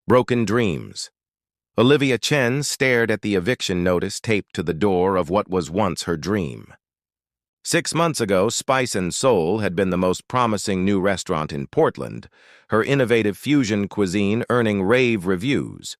Broken dreams. Olivia Chen stared at the eviction notice taped to the door of what was once her dream. 6 months ago, Spice and Soul had been the most promising new restaurant in Portland, her innovative fusion cuisine earning rave reviews.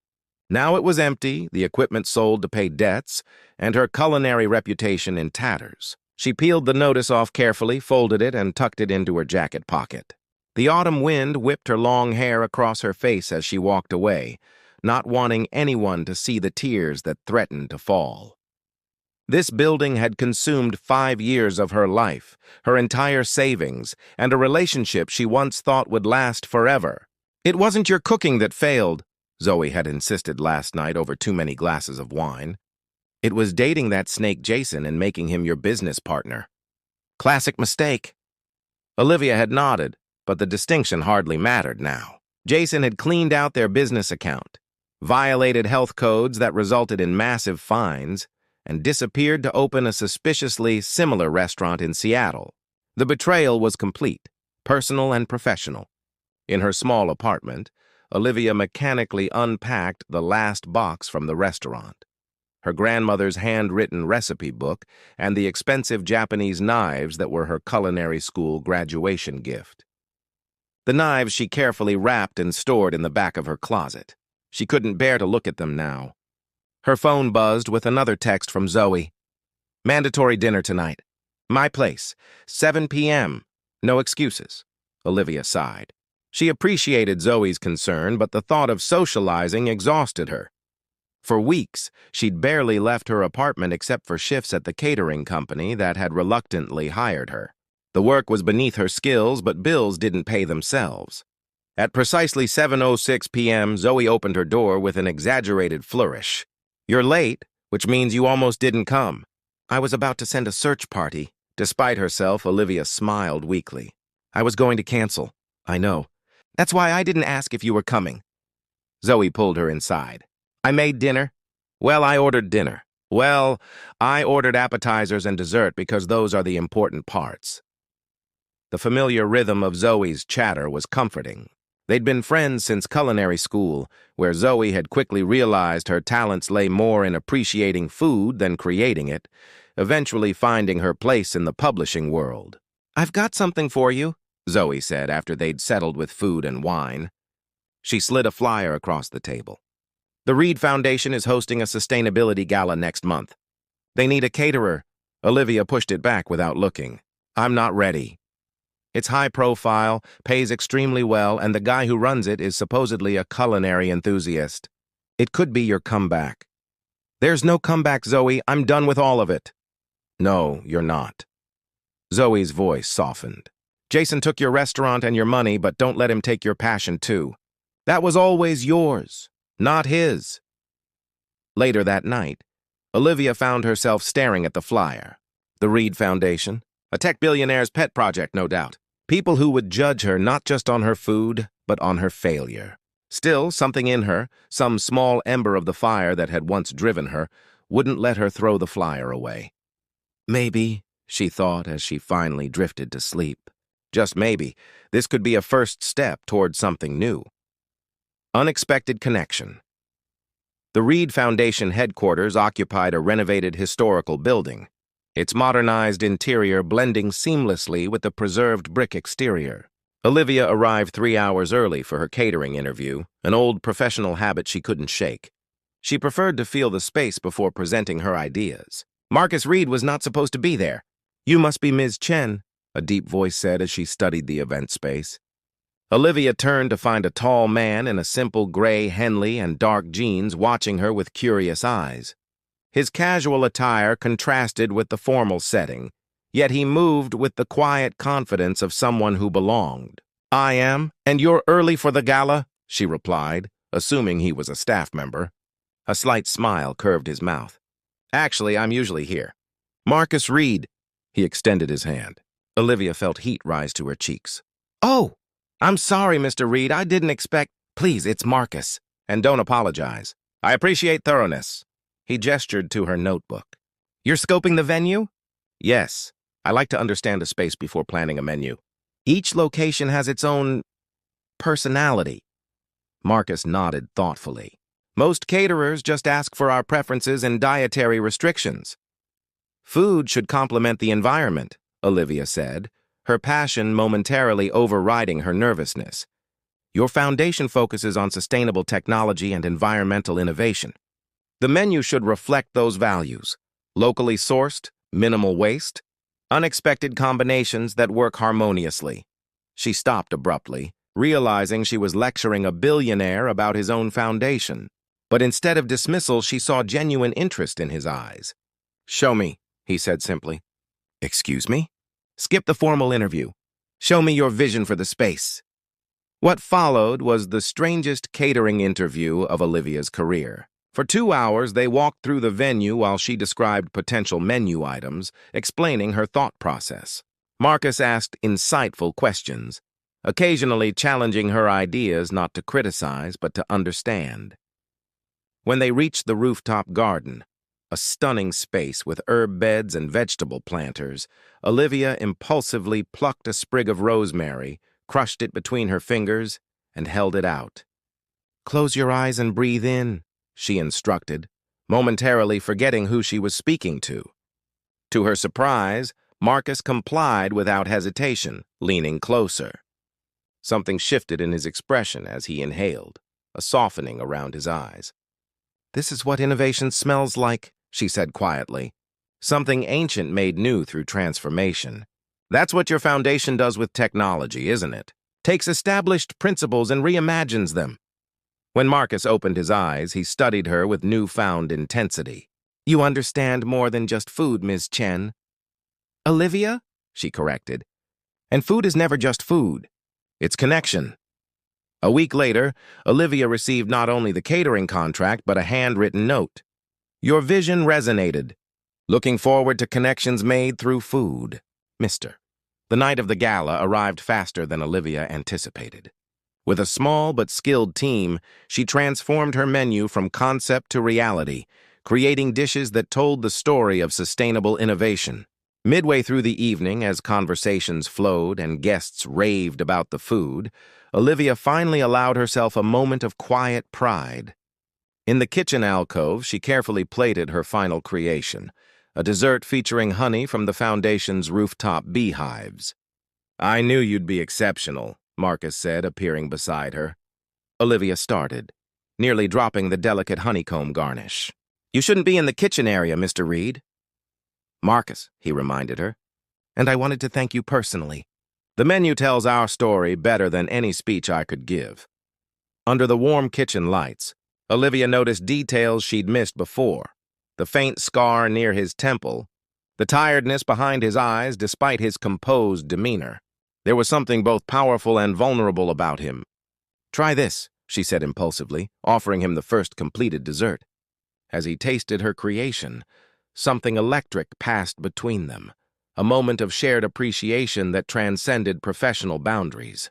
Now it was empty, the equipment sold to pay debts, and her culinary reputation in tatters. She peeled the notice off carefully, folded it, and tucked it into her jacket pocket. The autumn wind whipped her long hair across her face as she walked away, not wanting anyone to see the tears that threatened to fall. This building had consumed 5 years of her life, her entire savings, and a relationship she once thought would last forever. "It wasn't your cooking that failed," Zoe had insisted last night over too many glasses of wine. "It was dating that snake Jason and making him your business partner." Classic mistake. Olivia had nodded, but the distinction hardly mattered now. Jason had cleaned out their business account, violated health codes that resulted in massive fines, and disappeared to open a suspiciously similar restaurant in Seattle. The betrayal was complete, personal and professional. In her small apartment, Olivia mechanically unpacked the last box from the restaurant. Her grandmother's handwritten recipe book and the expensive Japanese knives that were her culinary school graduation gift. The knives she carefully wrapped and stored in the back of her closet. She couldn't bear to look at them now. Her phone buzzed with another text from Zoe. "Mandatory dinner tonight. My place. 7 p.m. No excuses." Olivia sighed. She appreciated Zoe's concern, but the thought of socializing exhausted her. For weeks, she'd barely left her apartment except for shifts at the catering company that had reluctantly hired her. The work was beneath her skills, but bills didn't pay themselves. At precisely 7:06 p.m., Zoe opened her door with an exaggerated flourish. "You're late, which means you almost didn't come." "I was about to send a search party." Despite herself, Olivia smiled weakly. "I was going to cancel. I know. That's why I didn't ask if you were coming." Zoe pulled her inside. "I made dinner." "Well, I ordered dinner." "Well, I ordered appetizers and dessert because those are the important parts." The familiar rhythm of Zoe's chatter was comforting. They'd been friends since culinary school, where Zoe had quickly realized her talents lay more in appreciating food than creating it, eventually finding her place in the publishing world. "I've got something for you," Zoe said after they'd settled with food and wine. She slid a flyer across the table. "The Reed Foundation is hosting a sustainability gala next month. They need a caterer." Olivia pushed it back without looking. "I'm not ready. It's high profile, pays extremely well, and the guy who runs it is supposedly a culinary enthusiast. It could be your comeback." "There's no comeback, Zoe. I'm done with all of it." "No, you're not." Zoe's voice softened. "Jason took your restaurant and your money, but don't let him take your passion too. That was always yours, not his." Later that night, Olivia found herself staring at the flyer. The Reed Foundation, a tech billionaire's pet project, no doubt. People who would judge her not just on her food, but on her failure. Still, something in her, some small ember of the fire that had once driven her, wouldn't let her throw the flyer away. Maybe, she thought as she finally drifted to sleep, just maybe, this could be a first step toward something new. Unexpected connection. The Reed Foundation headquarters occupied a renovated historical building, its modernized interior blending seamlessly with the preserved brick exterior. Olivia arrived 3 hours early for her catering interview, an old professional habit she couldn't shake. She preferred to feel the space before presenting her ideas. "Marcus Reed was not supposed to be there." "You must be Ms. Chen," a deep voice said as she studied the event space. Olivia turned to find a tall man in a simple gray Henley and dark jeans watching her with curious eyes. His casual attire contrasted with the formal setting, yet he moved with the quiet confidence of someone who belonged. "I am, and you're early for the gala?" she replied, assuming he was a staff member. A slight smile curved his mouth. "Actually, I'm usually here." "Marcus Reed." He extended his hand. Olivia felt heat rise to her cheeks. "Oh, I'm sorry, Mr. Reed. I didn't expect—" "Please, it's Marcus. And don't apologize. I appreciate thoroughness." He gestured to her notebook. "You're scoping the venue?" "Yes. I like to understand a space before planning a menu. Each location has its own personality. Marcus nodded thoughtfully. Most caterers just ask for our preferences and dietary restrictions. Food should complement the environment, Olivia said, her passion momentarily overriding her nervousness. Your foundation focuses on sustainable technology and environmental innovation. The menu should reflect those values. Locally sourced, minimal waste, unexpected combinations that work harmoniously. She stopped abruptly, realizing she was lecturing a billionaire about his own foundation. But instead of dismissal, she saw genuine interest in his eyes. "Show me," he said simply. "Excuse me?" "Skip the formal interview. Show me your vision for the space." What followed was the strangest catering interview of Olivia's career. For 2 hours, they walked through the venue while she described potential menu items, explaining her thought process. Marcus asked insightful questions, occasionally challenging her ideas not to criticize but to understand. When they reached the rooftop garden, a stunning space with herb beds and vegetable planters, Olivia impulsively plucked a sprig of rosemary, crushed it between her fingers, and held it out. "Close your eyes and breathe in," she instructed, momentarily forgetting who she was speaking to. To her surprise, Marcus complied without hesitation, leaning closer. Something shifted in his expression as he inhaled, a softening around his eyes. "This is what innovation smells like," she said quietly. "Something ancient made new through transformation. That's what your foundation does with technology, isn't it? Takes established principles and reimagines them." When Marcus opened his eyes, he studied her with newfound intensity. "You understand more than just food, Ms. Chen." "Olivia?" she corrected. "And food is never just food. It's connection." A week later, Olivia received not only the catering contract, but a handwritten note. "Your vision resonated. Looking forward to connections made through food, Mr." The night of the gala arrived faster than Olivia anticipated. With a small but skilled team, she transformed her menu from concept to reality, creating dishes that told the story of sustainable innovation. Midway through the evening, as conversations flowed and guests raved about the food, Olivia finally allowed herself a moment of quiet pride. In the kitchen alcove, she carefully plated her final creation, a dessert featuring honey from the foundation's rooftop beehives. "I knew you'd be exceptional," Marcus said, appearing beside her. Olivia started, nearly dropping the delicate honeycomb garnish. "You shouldn't be in the kitchen area, Mr. Reed." "Marcus," he reminded her, "and I wanted to thank you personally. The menu tells our story better than any speech I could give." Under the warm kitchen lights, Olivia noticed details she'd missed before. The faint scar near his temple, the tiredness behind his eyes despite his composed demeanor. There was something both powerful and vulnerable about him. "Try this," she said impulsively, offering him the first completed dessert. As he tasted her creation, something electric passed between them, a moment of shared appreciation that transcended professional boundaries.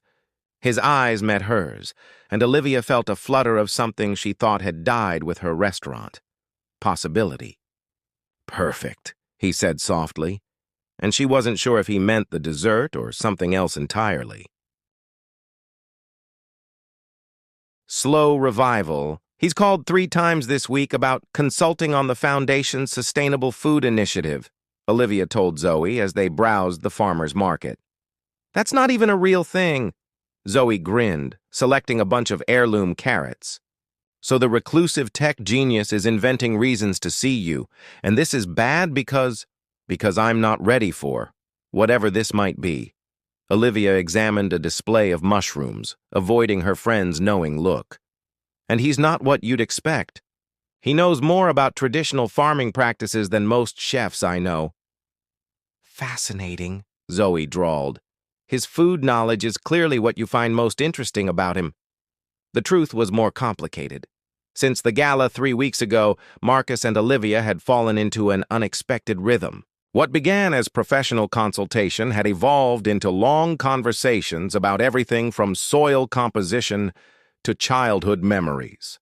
His eyes met hers, and Olivia felt a flutter of something she thought had died with her restaurant. Possibility. "Perfect," he said softly, and she wasn't sure if he meant the dessert or something else entirely. Slow revival. He's called 3 times this week about consulting on the Foundation's Sustainable Food Initiative, Olivia told Zoe as they browsed the farmer's market. "That's not even a real thing." Zoe grinned, selecting a bunch of heirloom carrots. "So the reclusive tech genius is inventing reasons to see you, and this is bad because I'm not ready for whatever this might be." Olivia examined a display of mushrooms, avoiding her friend's knowing look. "And he's not what you'd expect. He knows more about traditional farming practices than most chefs I know." "Fascinating," Zoe drawled. "His food knowledge is clearly what you find most interesting about him." The truth was more complicated. Since the gala 3 weeks ago, Marcus and Olivia had fallen into an unexpected rhythm. What began as professional consultation had evolved into long conversations about everything from soil composition to childhood memories.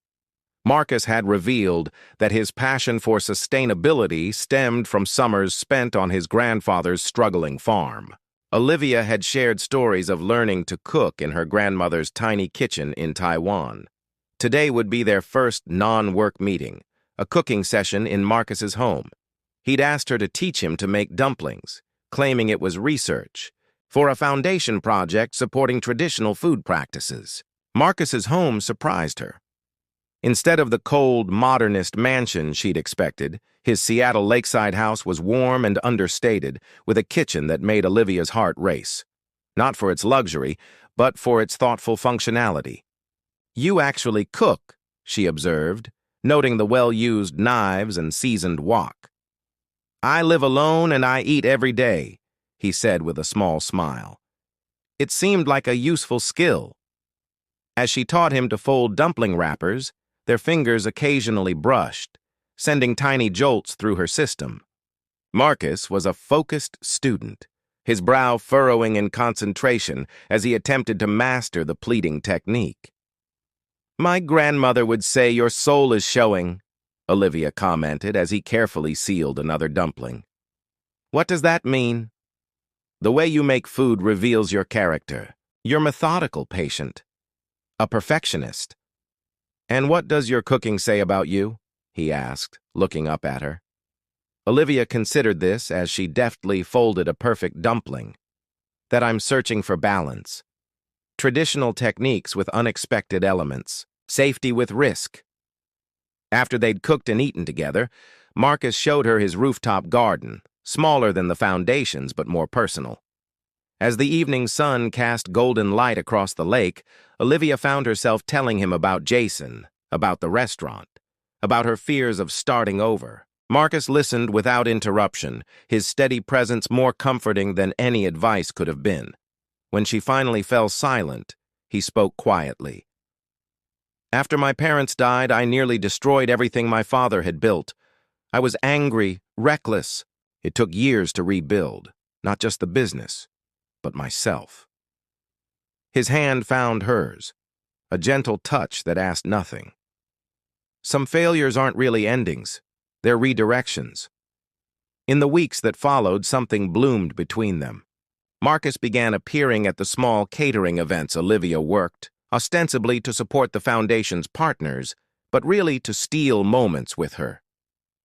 Marcus had revealed that his passion for sustainability stemmed from summers spent on his grandfather's struggling farm. Olivia had shared stories of learning to cook in her grandmother's tiny kitchen in Taiwan. Today would be their first non-work meeting, a cooking session in Marcus's home. He'd asked her to teach him to make dumplings, claiming it was research, for a foundation project supporting traditional food practices. Marcus's home surprised her. Instead of the cold, modernist mansion she'd expected, his Seattle lakeside house was warm and understated, with a kitchen that made Olivia's heart race. Not for its luxury, but for its thoughtful functionality. "You actually cook," she observed, noting the well-used knives and seasoned wok. "I live alone and I eat every day," he said with a small smile. It seemed like a useful skill. As she taught him to fold dumpling wrappers, their fingers occasionally brushed, sending tiny jolts through her system. Marcus was a focused student, his brow furrowing in concentration as he attempted to master the pleating technique. "My grandmother would say your soul is showing," Olivia commented as he carefully sealed another dumpling. "What does that mean?" "The way you make food reveals your character. You're methodical, patient. A perfectionist." "And what does your cooking say about you?" he asked, looking up at her. Olivia considered this as she deftly folded a perfect dumpling. "That I'm searching for balance. Traditional techniques with unexpected elements. Safety with risk." After they'd cooked and eaten together, Marcus showed her his rooftop garden, smaller than the foundations but more personal. As the evening sun cast golden light across the lake, Olivia found herself telling him about Jason, about the restaurant, about her fears of starting over. Marcus listened without interruption, his steady presence more comforting than any advice could have been. When she finally fell silent, he spoke quietly. "After my parents died, I nearly destroyed everything my father had built. I was angry, reckless. It took years to rebuild, not just the business, but myself." His hand found hers, a gentle touch that asked nothing. "Some failures aren't really endings. They're redirections." In the weeks that followed, something bloomed between them. Marcus began appearing at the small catering events Olivia worked, ostensibly to support the foundation's partners, but really to steal moments with her.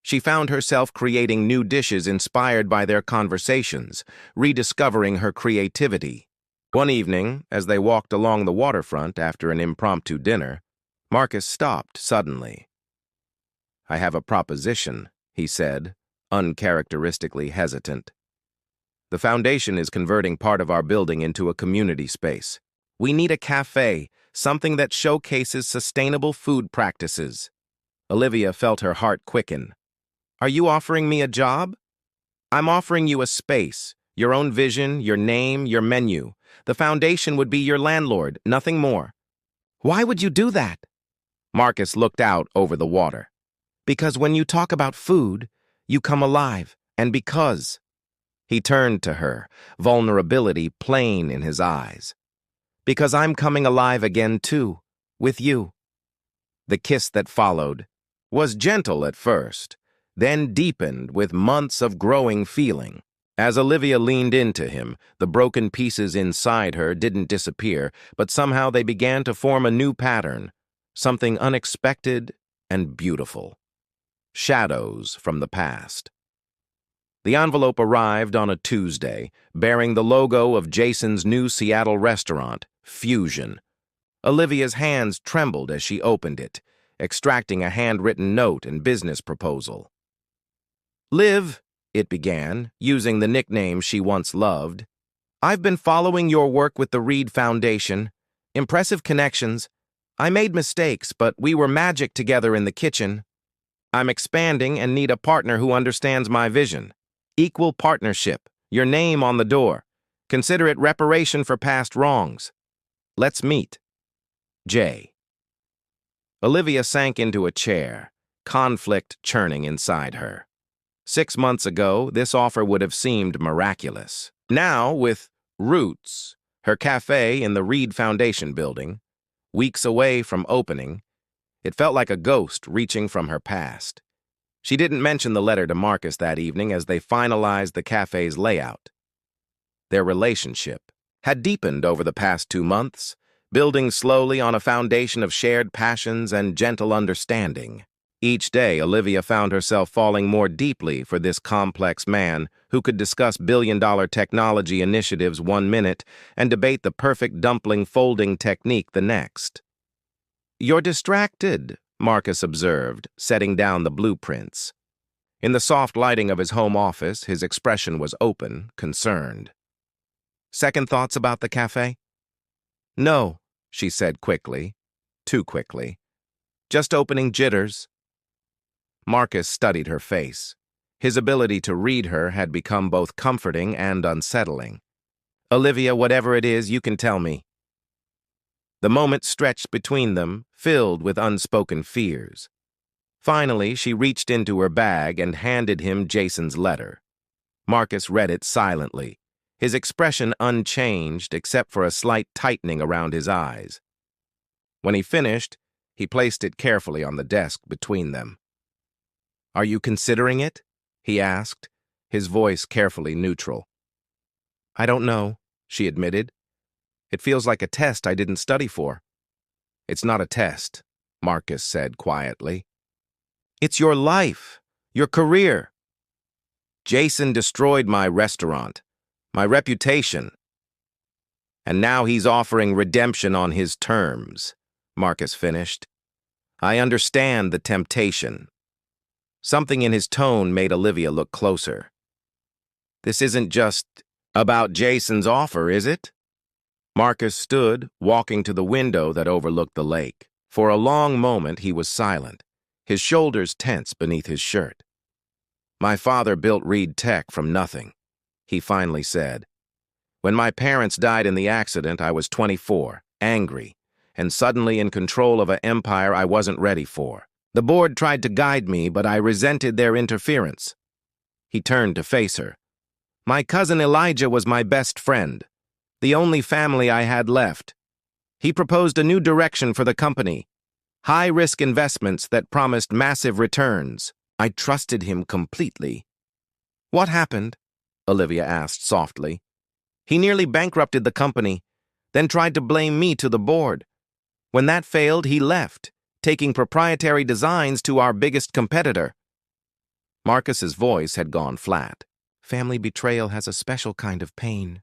She found herself creating new dishes inspired by their conversations, rediscovering her creativity. One evening, as they walked along the waterfront after an impromptu dinner, Marcus stopped suddenly. "I have a proposition," he said, uncharacteristically hesitant. "The foundation is converting part of our building into a community space. We need a cafe, something that showcases sustainable food practices." Olivia felt her heart quicken. "Are you offering me a job?" "I'm offering you a space, your own vision, your name, your menu. The foundation would be your landlord, nothing more." "Why would you do that?" Marcus looked out over the water. "Because when you talk about food, you come alive, and because..." He turned to her, vulnerability plain in his eyes. "Because I'm coming alive again too, with you." The kiss that followed was gentle at first, then deepened with months of growing feeling. As Olivia leaned into him, the broken pieces inside her didn't disappear, but somehow they began to form a new pattern, something unexpected and beautiful. Shadows from the past. The envelope arrived on a Tuesday, bearing the logo of Jason's new Seattle restaurant, Fusion. Olivia's hands trembled as she opened it, extracting a handwritten note and business proposal. "Liv," it began, using the nickname she once loved, "I've been following your work with the Reed Foundation. Impressive connections. I made mistakes, but we were magic together in the kitchen. I'm expanding and need a partner who understands my vision. Equal partnership, your name on the door. Consider it reparation for past wrongs. Let's meet. Jay." Olivia sank into a chair, conflict churning inside her. 6 months ago, this offer would have seemed miraculous. Now, with Roots, her cafe in the Reed Foundation building, weeks away from opening, it felt like a ghost reaching from her past. She didn't mention the letter to Marcus that evening as they finalized the cafe's layout. Their relationship had deepened over the past 2 months, building slowly on a foundation of shared passions and gentle understanding. Each day, Olivia found herself falling more deeply for this complex man who could discuss billion-dollar technology initiatives one minute and debate the perfect dumpling folding technique the next. "You're distracted," Marcus observed, setting down the blueprints. In the soft lighting of his home office, his expression was open, concerned. "Second thoughts about the cafe?" "No," she said quickly, too quickly. "Just opening jitters." Marcus studied her face. His ability to read her had become both comforting and unsettling. "Olivia, whatever it is, you can tell me." The moment stretched between them, filled with unspoken fears. Finally, she reached into her bag and handed him Jason's letter. Marcus read it silently, his expression unchanged except for a slight tightening around his eyes. When he finished, he placed it carefully on the desk between them. "Are you considering it?" he asked, his voice carefully neutral. "I don't know," she admitted. "It feels like a test I didn't study for." "It's not a test," Marcus said quietly. "It's your life, your career." "Jason destroyed my restaurant, my reputation. And now he's offering redemption on his terms," Marcus finished. "I understand the temptation." Something in his tone made Olivia look closer. "This isn't just about Jason's offer, is it?" Marcus stood, walking to the window that overlooked the lake. For a long moment he was silent, his shoulders tense beneath his shirt. "My father built Reed Tech from nothing," he finally said. "When my parents died in the accident, I was 24, angry, and suddenly in control of an empire I wasn't ready for. The board tried to guide me, but I resented their interference." He turned to face her. "My cousin Elijah was my best friend, the only family I had left. He proposed a new direction for the company, high-risk investments that promised massive returns. I trusted him completely." "What happened?" Olivia asked softly. "He nearly bankrupted the company, then tried to blame me to the board. When that failed, he left, taking proprietary designs to our biggest competitor." Marcus's voice had gone flat. "Family betrayal has a special kind of pain."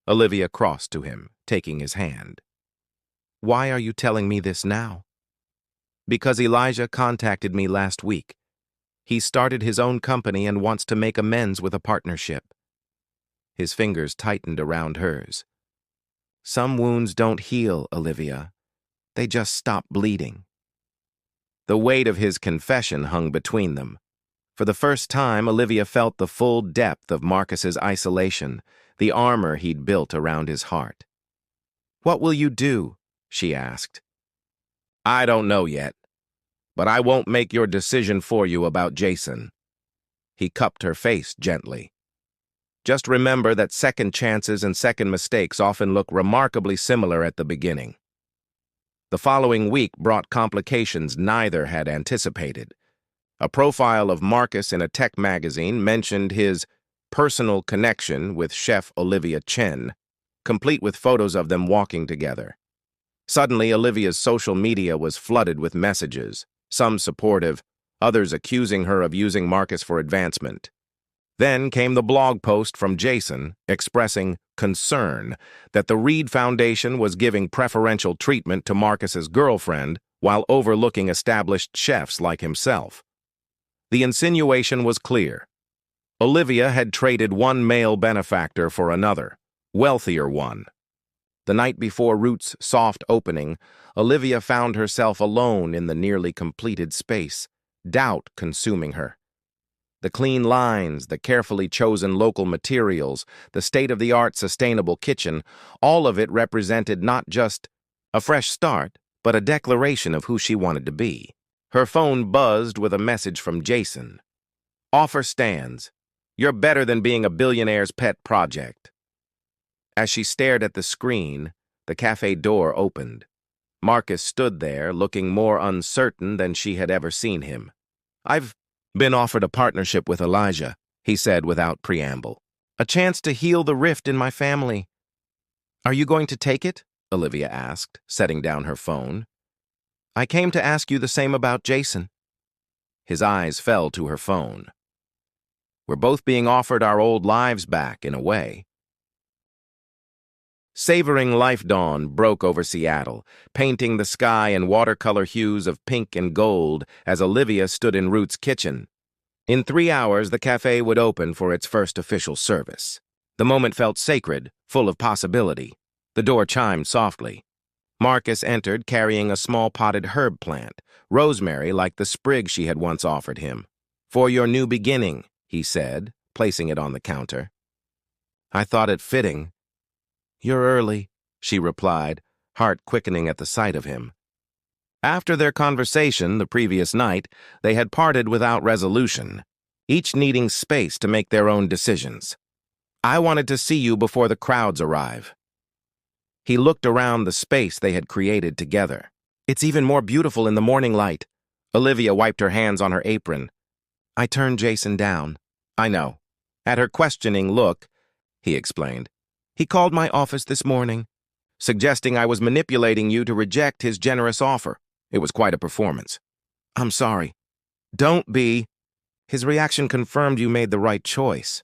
Olivia crossed to him, taking his hand. "Why are you telling me this now?" "Because Elijah contacted me last week. He started his own company and wants to make amends with a partnership." His fingers tightened around hers. "Some wounds don't heal, Olivia. They just stop bleeding." The weight of his confession hung between them. For the first time, Olivia felt the full depth of Marcus's isolation, the armor he'd built around his heart. "What will you do?" she asked. "I don't know yet, but I won't make your decision for you about Jason." He cupped her face gently. "Just remember that second chances and second mistakes often look remarkably similar at the beginning." The following week brought complications neither had anticipated. A profile of Marcus in a tech magazine mentioned his personal connection with chef Olivia Chen, complete with photos of them walking together. Suddenly, Olivia's social media was flooded with messages, some supportive, others accusing her of using Marcus for advancement. Then came the blog post from Jason expressing concern that the Reed Foundation was giving preferential treatment to Marcus's girlfriend while overlooking established chefs like himself. The insinuation was clear. Olivia had traded one male benefactor for another, wealthier one. The night before Root's soft opening, Olivia found herself alone in the nearly completed space, doubt consuming her. The clean lines, the carefully chosen local materials, the state-of-the-art sustainable kitchen, all of it represented not just a fresh start, but a declaration of who she wanted to be. Her phone buzzed with a message from Jason. "Offer stands. You're better than being a billionaire's pet project." As she stared at the screen, the cafe door opened. Marcus stood there, looking more uncertain than she had ever seen him. "I've been offered a partnership with Elijah," he said without preamble. "A chance to heal the rift in my family." "Are you going to take it?" Olivia asked, setting down her phone. I came to ask you the same about Jason. His eyes fell to her phone. We're both being offered our old lives back, in a way. Savoring life dawn broke over Seattle, painting the sky in watercolor hues of pink and gold as Olivia stood in Ruth's kitchen. In 3 hours, the cafe would open for its first official service. The moment felt sacred, full of possibility. The door chimed softly. Marcus entered carrying a small potted herb plant, rosemary like the sprig she had once offered him. For your new beginning, he said, placing it on the counter. I thought it fitting. You're early, she replied, heart quickening at the sight of him. After their conversation the previous night, they had parted without resolution, each needing space to make their own decisions. I wanted to see you before the crowds arrive. He looked around the space they had created together. It's even more beautiful in the morning light. Olivia wiped her hands on her apron. I turned Jason down. I know. At her questioning look, he explained. He called my office this morning, suggesting I was manipulating you to reject his generous offer. It was quite a performance. I'm sorry. Don't be. His reaction confirmed you made the right choice.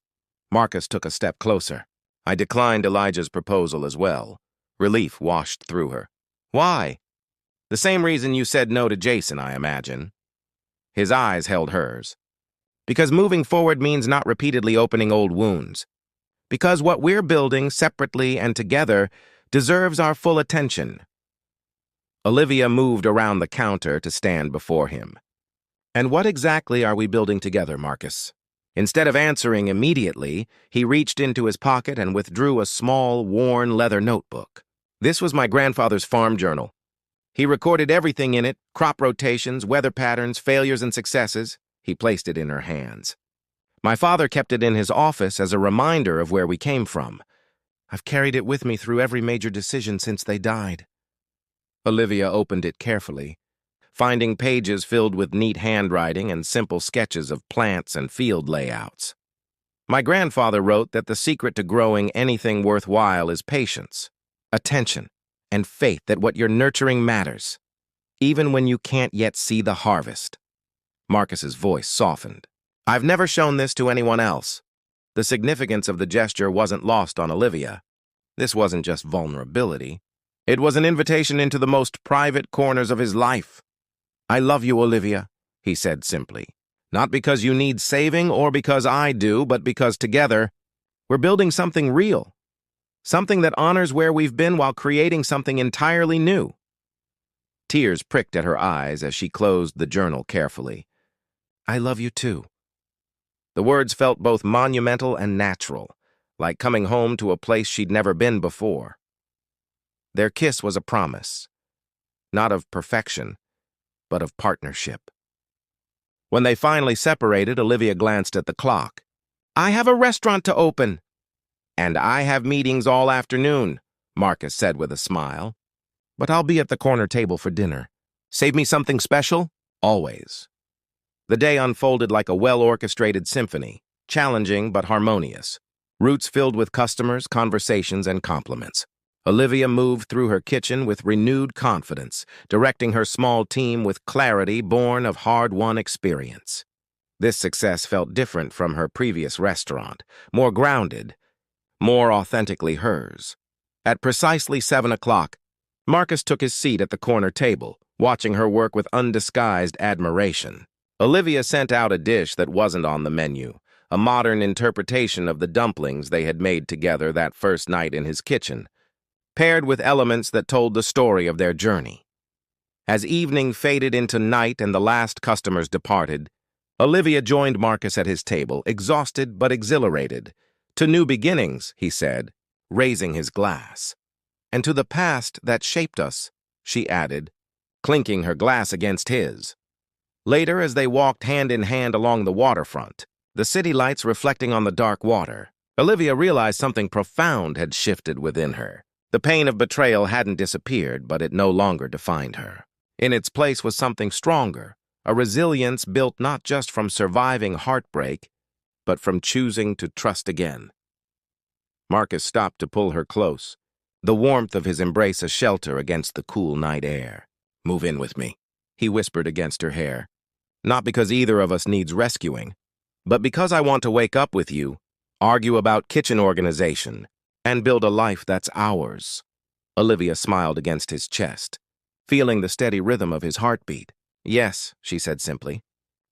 Marcus took a step closer. I declined Elijah's proposal as well. Relief washed through her. Why? The same reason you said no to Jason, I imagine. His eyes held hers. Because moving forward means not repeatedly opening old wounds. Because what we're building separately and together deserves our full attention. Olivia moved around the counter to stand before him. And what exactly are we building together, Marcus? Instead of answering immediately, he reached into his pocket and withdrew a small, worn leather notebook. This was my grandfather's farm journal. He recorded everything in it, crop rotations, weather patterns, failures and successes. He placed it in her hands. My father kept it in his office as a reminder of where we came from. I've carried it with me through every major decision since they died. Olivia opened it carefully, finding pages filled with neat handwriting and simple sketches of plants and field layouts. My grandfather wrote that the secret to growing anything worthwhile is patience, attention, and faith that what you're nurturing matters, even when you can't yet see the harvest. Marcus's voice softened. I've never shown this to anyone else. The significance of the gesture wasn't lost on Olivia. This wasn't just vulnerability. It was an invitation into the most private corners of his life. I love you, Olivia, he said simply. Not because you need saving or because I do, but because together, we're building something real. Something that honors where we've been while creating something entirely new. Tears pricked at her eyes as she closed the journal carefully. I love you too. The words felt both monumental and natural, like coming home to a place she'd never been before. Their kiss was a promise, not of perfection, but of partnership. When they finally separated, Olivia glanced at the clock. I have a restaurant to open. And I have meetings all afternoon, Marcus said with a smile. But I'll be at the corner table for dinner. Save me something special? Always. The day unfolded like a well-orchestrated symphony, challenging but harmonious. Routes filled with customers, conversations, and compliments. Olivia moved through her kitchen with renewed confidence, directing her small team with clarity born of hard-won experience. This success felt different from her previous restaurant, more grounded, more authentically hers. At precisely 7 o'clock, Marcus took his seat at the corner table, watching her work with undisguised admiration. Olivia sent out a dish that wasn't on the menu, a modern interpretation of the dumplings they had made together that first night in his kitchen, paired with elements that told the story of their journey. As evening faded into night and the last customers departed, Olivia joined Marcus at his table, exhausted but exhilarated. To new beginnings, he said, raising his glass. And to the past that shaped us, she added, clinking her glass against his. Later, as they walked hand in hand along the waterfront, the city lights reflecting on the dark water, Olivia realized something profound had shifted within her. The pain of betrayal hadn't disappeared, but it no longer defined her. In its place was something stronger, a resilience built not just from surviving heartbreak, but from choosing to trust again. Marcus stopped to pull her close, the warmth of his embrace a shelter against the cool night air. "Move in with me," he whispered against her hair. "Not because either of us needs rescuing, but because I want to wake up with you, argue about kitchen organization, and build a life that's ours." Olivia smiled against his chest, feeling the steady rhythm of his heartbeat. "Yes," she said simply,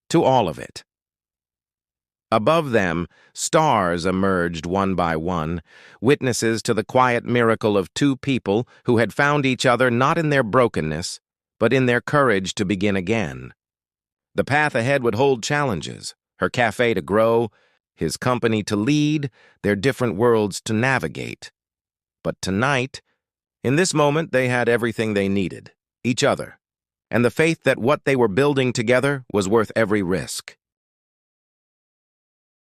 "to all of it." Above them, stars emerged one by one, witnesses to the quiet miracle of two people who had found each other not in their brokenness, but in their courage to begin again. The path ahead would hold challenges, her cafe to grow, his company to lead, their different worlds to navigate. But tonight, in this moment, they had everything they needed, each other, and the faith that what they were building together was worth every risk.